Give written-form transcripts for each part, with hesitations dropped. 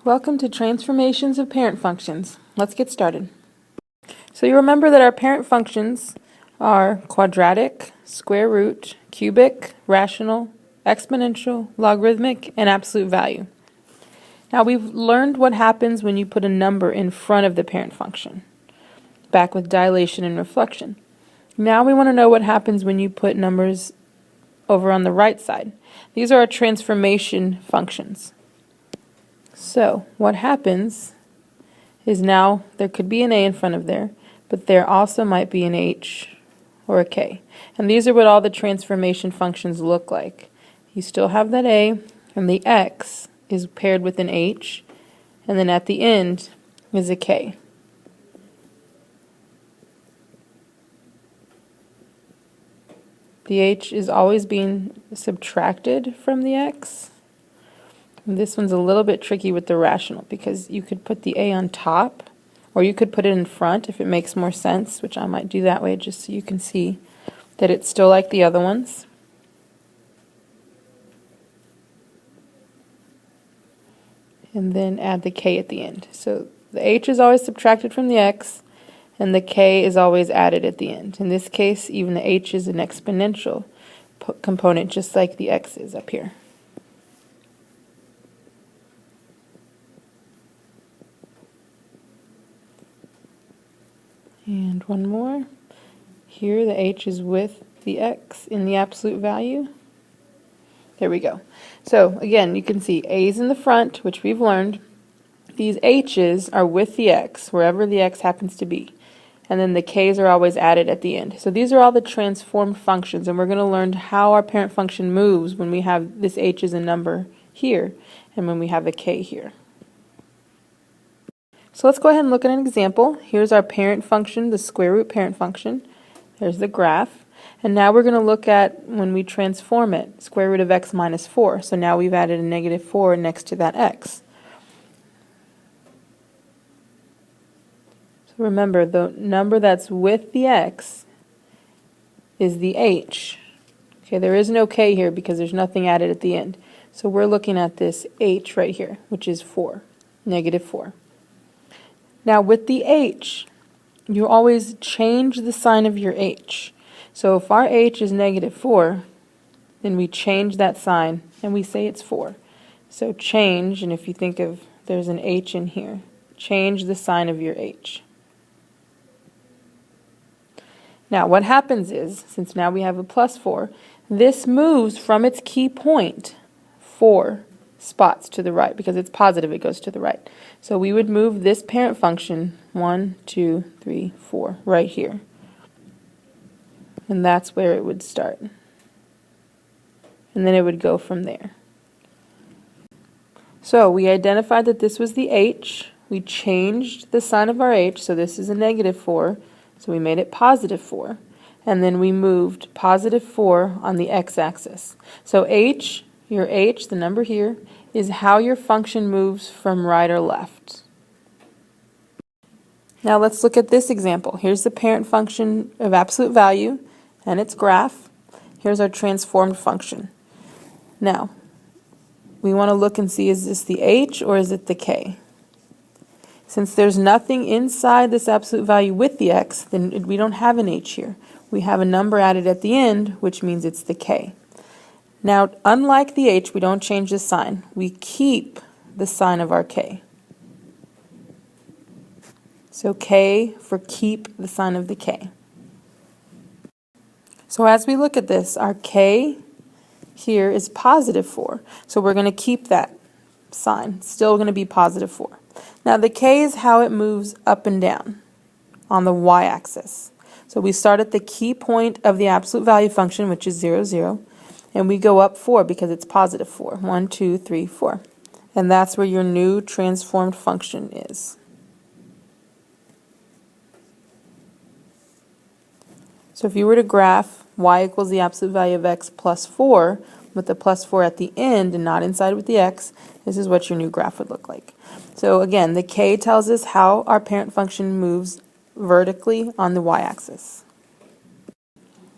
Welcome to Transformations of Parent Functions. Let's get started. So you remember that our parent functions are quadratic, square root, cubic, rational, exponential, logarithmic, and absolute value. Now we've learned what happens when you put a number in front of the parent function, back with dilation and reflection. Now we want to know what happens when you put numbers over on the right side. These are our transformation functions. So what happens is now there could be an a in front of there, but there also might be an h or a k. And these are what all the transformation functions look like. You still have that a, and the x is paired with an h, and then at the end is a k. The h is always being subtracted from the x. And this one's a little bit tricky with the rational because you could put the a on top, or you could put it in front if it makes more sense, which I might do that way just so you can see that it's still like the other ones. And then add the k at the end. So the h is always subtracted from the x, and the k is always added at the end. In this case, even the h is an exponential component, just like the x is up here. And one more. Here the h is with the x in the absolute value. There we go. So again, you can see a's in the front, which we've learned. These h's are with the x, wherever the x happens to be. And then the k's are always added at the end. So these are all the transformed functions, and we're going to learn how our parent function moves when we have this h as a number here, and when we have a k here. So let's go ahead and look at an example. Here's our parent function, the square root parent function. There's the graph. And now we're going to look at when we transform it, square root of x minus 4. So now we've added a negative 4 next to that x. So remember, the number that's with the x is the h. Okay, there is no k here because there's nothing added at the end. So we're looking at this h right here, which is 4, negative 4. Now with the h, you always change the sign of your h. So if our h is negative 4, then we change that sign and we say it's 4. So change, and if you think of there's an h in here, change the sign of your h. Now what happens is, since now we have a plus 4, this moves from its key point 4 spots to the right. Because it's positive, it goes to the right. So we would move this parent function 1, 2, 3, 4 right here. And that's where it would start. And then it would go from there. So we identified that this was the h. We changed the sign of our h, so this is a negative 4. So we made it positive 4. And then we moved positive 4 on the x-axis. So h, your h, the number here, is how your function moves from right or left. Now let's look at this example. Here's the parent function of absolute value and its graph. Here's our transformed function. Now, we want to look and see, is this the h or is it the k? Since there's nothing inside this absolute value with the x, then we don't have an h here. We have a number added at the end, which means it's the k. Now, unlike the h, we don't change the sign. We keep the sign of our k. So k for keep the sign of the k. So as we look at this, our k here is positive 4. So we're going to keep that sign. It's still going to be positive 4. Now the k is how it moves up and down on the y-axis. So we start at the key point of the absolute value function, which is 0, 0. And we go up 4 because it's positive 4. 1, 2, 3, 4. And that's where your new transformed function is. So if you were to graph y equals the absolute value of x plus 4, with the plus 4 at the end and not inside with the x, this is what your new graph would look like. So again, the k tells us how our parent function moves vertically on the y-axis.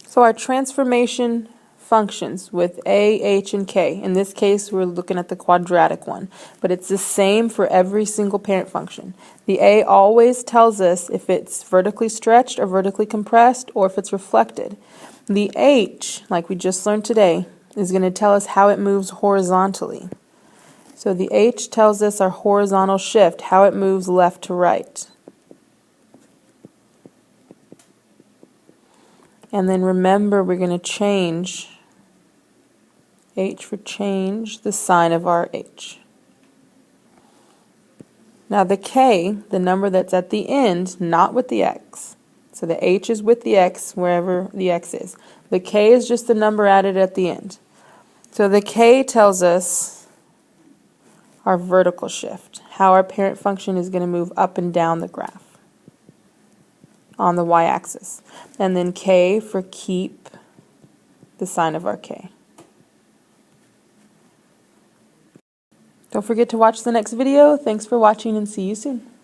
So our transformation functions with a, h, and k. In this case, we're looking at the quadratic one, but it's the same for every single parent function. The a always tells us if it's vertically stretched or vertically compressed, or if it's reflected. The h, like we just learned today, is going to tell us how it moves horizontally. So the h tells us our horizontal shift, how it moves left to right. And then remember, we're going to change H for change, the sign of our H. Now the K, the number that's at the end, not with the X. So the H is with the X wherever the X is. The K is just the number added at the end. So the K tells us our vertical shift, how our parent function is going to move up and down the graph on the y-axis. And then K for keep, the sign of our K. Don't forget to watch the next video. Thanks for watching and see you soon.